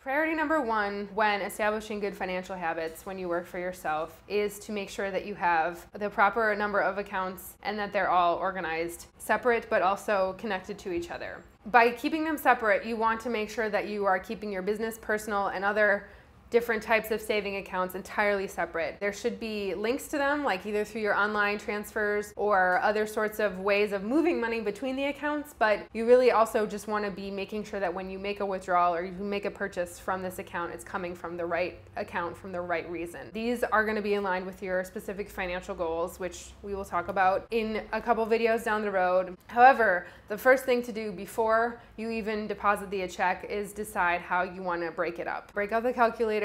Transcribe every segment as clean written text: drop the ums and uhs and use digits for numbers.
Priority number one when establishing good financial habits when you work for yourself is to make sure that you have the proper number of accounts and that they're all organized, separate but also connected to each other. By keeping them separate, you want to make sure that you are keeping your business, personal, and other different types of saving accounts entirely separate. There should be links to them, like either through your online transfers or other sorts of ways of moving money between the accounts, but you really also just want to be making sure that when you make a withdrawal or you make a purchase from this account, it's coming from the right account from the right reason. These are going to be in line with your specific financial goals, which we will talk about in a couple videos down the road. However, the first thing to do before you even deposit the check is decide how you want to break it up. Break out the calculator,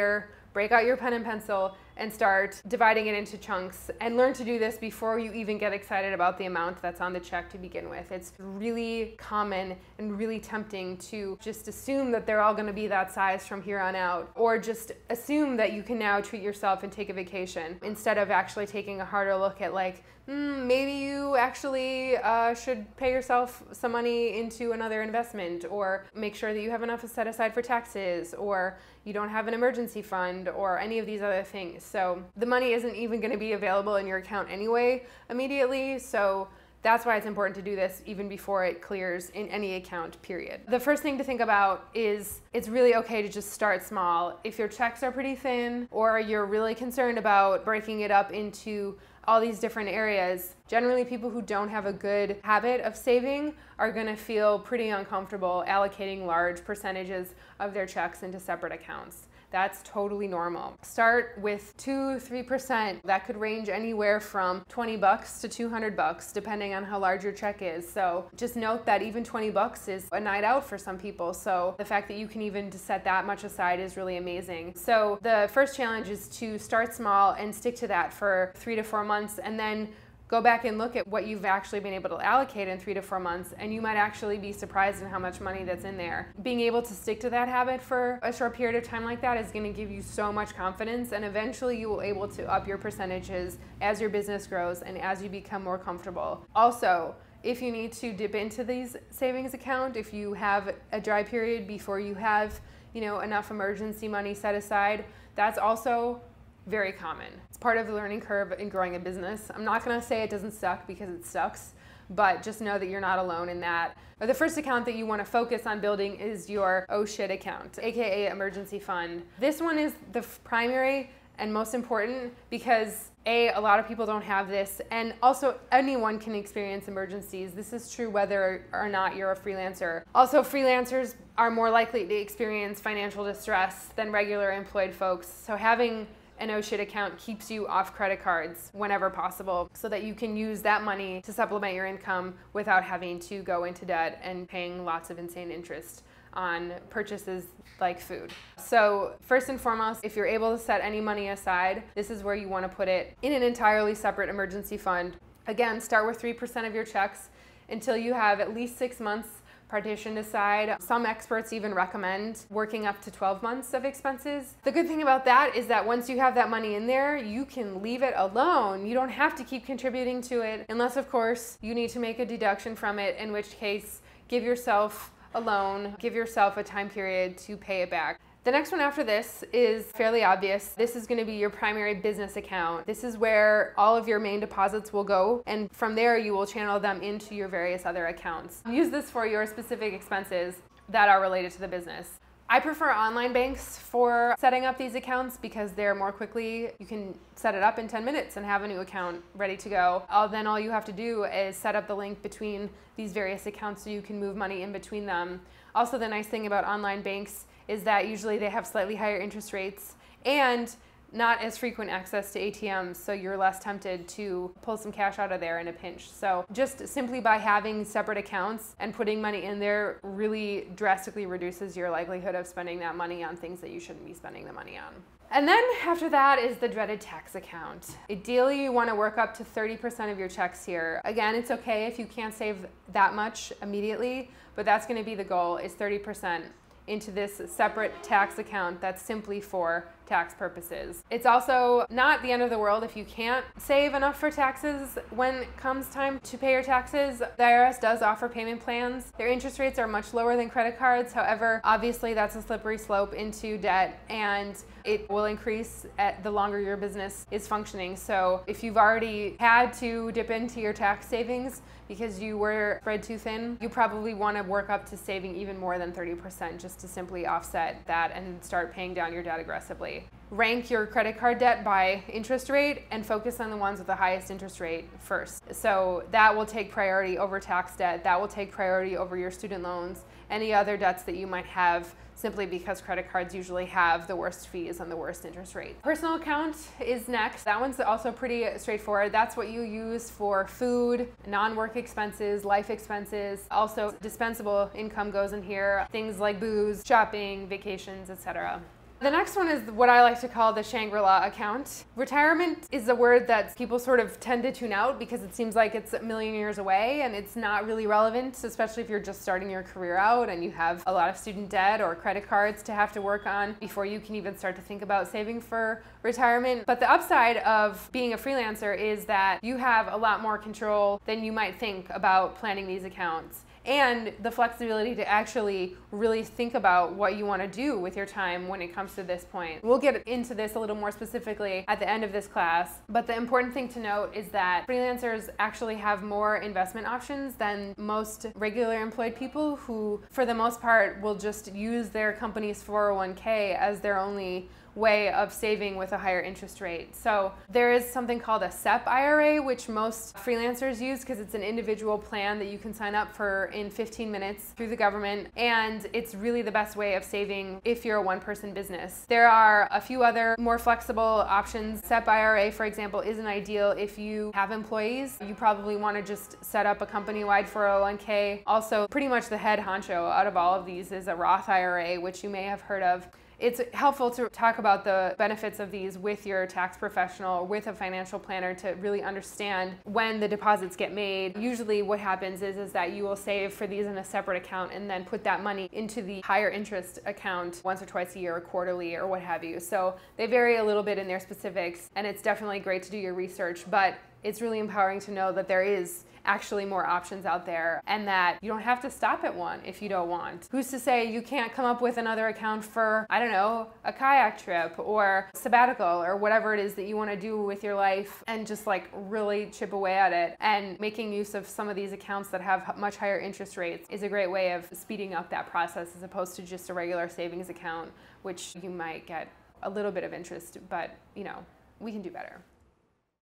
break out your pen and pencil, and start dividing it into chunks, and learn to do this before you even get excited about the amount that's on the check to begin with. It's really common and really tempting to just assume that they're all going to be that size from here on out, or just assume that you can now treat yourself and take a vacation instead of actually taking a harder look at like, maybe you actually should pay yourself some money into another investment, or make sure that you have enough set aside for taxes, or you don't have an emergency fund, or any of these other things. So the money isn't even going to be available in your account anyway immediately, so that's why it's important to do this even before it clears in any account, period. The first thing to think about is it's really okay to just start small. If your checks are pretty thin, or you're really concerned about breaking it up into all these different areas, generally people who don't have a good habit of saving are going to feel pretty uncomfortable allocating large percentages of their checks into separate accounts. That's totally normal. Start with 2-3%. That could range anywhere from $20 to $200 depending on how large your check is. So just note that even $20 is a night out for some people. So the fact that you can even set that much aside is really amazing. So the first challenge is to start small and stick to that for 3 to 4 months, and then go back and look at what you've actually been able to allocate in 3 to 4 months, and you might actually be surprised at how much money that's in there. Being able to stick to that habit for a short period of time like that is going to give you so much confidence, and eventually you will be able to up your percentages as your business grows and as you become more comfortable. Also, if you need to dip into these savings account, if you have a dry period before you have, enough emergency money set aside, that's also very common. It's part of the learning curve in growing a business. I'm not going to say it doesn't suck, because it sucks, but just know that you're not alone in that. The first account that you want to focus on building is your oh shit account, aka emergency fund. This one is the primary and most important because a lot of people don't have this, and also anyone can experience emergencies. This is true whether or not you're a freelancer. Also, freelancers are more likely to experience financial distress than regular employed folks, so having an oh shit account keeps you off credit cards whenever possible, so that you can use that money to supplement your income without having to go into debt and paying lots of insane interest on purchases like food. So first and foremost, if you're able to set any money aside, this is where you want to put it, in an entirely separate emergency fund. Again, start with 3% of your checks until you have at least 6 months partitioned aside. Some experts even recommend working up to 12 months of expenses. The good thing about that is that once you have that money in there, you can leave it alone. You don't have to keep contributing to it, unless of course you need to make a deduction from it, in which case give yourself a loan, give yourself a time period to pay it back. The next one after this is fairly obvious. This is going to be your primary business account. This is where all of your main deposits will go, and from there you will channel them into your various other accounts. Use this for your specific expenses that are related to the business. I prefer online banks for setting up these accounts because they're more quickly, you can set it up in 10 minutes and have a new account ready to go. Then all you have to do is set up the link between these various accounts so you can move money in between them. Also, the nice thing about online banks is that usually they have slightly higher interest rates and not as frequent access to ATMs, so you're less tempted to pull some cash out of there in a pinch. So just simply by having separate accounts and putting money in there really drastically reduces your likelihood of spending that money on things that you shouldn't be spending the money on. And then after that is the dreaded tax account. Ideally, you want to work up to 30% of your checks here. Again, it's okay if you can't save that much immediately, but that's going to be the goal, is 30% into this separate tax account that's simply for tax purposes. It's also not the end of the world if you can't save enough for taxes when it comes time to pay your taxes. The IRS does offer payment plans. Their interest rates are much lower than credit cards. However, obviously that's a slippery slope into debt, and it will increase the longer your business is functioning. So if you've already had to dip into your tax savings because you were spread too thin, you probably want to work up to saving even more than 30% just to simply offset that and start paying down your debt aggressively. Rank your credit card debt by interest rate and focus on the ones with the highest interest rate first. So that will take priority over tax debt. That will take priority over your student loans, any other debts that you might have, simply because credit cards usually have the worst fees and the worst interest rate. Personal account is next. That one's also pretty straightforward. That's what you use for food, non-work expenses, life expenses. Also, dispensable income goes in here. Things like booze, shopping, vacations, etc. The next one is what I like to call the Shangri-La account. Retirement is a word that people sort of tend to tune out because it seems like it's a million years away and it's not really relevant, especially if you're just starting your career out and you have a lot of student debt or credit cards to have to work on before you can even start to think about saving for retirement. But the upside of being a freelancer is that you have a lot more control than you might think about planning these accounts, and the flexibility to actually really think about what you want to do with your time when it comes to this point. We'll get into this a little more specifically at the end of this class, but the important thing to note is that freelancers actually have more investment options than most regular employed people who, for the most part, will just use their company's 401k as their only way of saving with a higher interest rate. So there is something called a SEP IRA, which most freelancers use because it's an individual plan that you can sign up for in 15 minutes through the government, and it's really the best way of saving if you're a one-person business. There are a few other more flexible options. SEP IRA, for example, isn't ideal if you have employees. You probably want to just set up a company-wide 401k. Also, pretty much the head honcho out of all of these is a Roth IRA, which you may have heard of. It's helpful to talk about the benefits of these with your tax professional or with a financial planner to really understand when the deposits get made. Usually what happens is that you will save for these in a separate account and then put that money into the higher interest account once or twice a year or quarterly or what have you. So they vary a little bit in their specifics, and it's definitely great to do your research, but it's really empowering to know that there is actually more options out there and that you don't have to stop at one if you don't want. Who's to say you can't come up with another account for, I don't know, a kayak trip or sabbatical or whatever it is that you want to do with your life, and just like really chip away at it. And making use of some of these accounts that have much higher interest rates is a great way of speeding up that process as opposed to just a regular savings account, which you might get a little bit of interest, but you know, we can do better.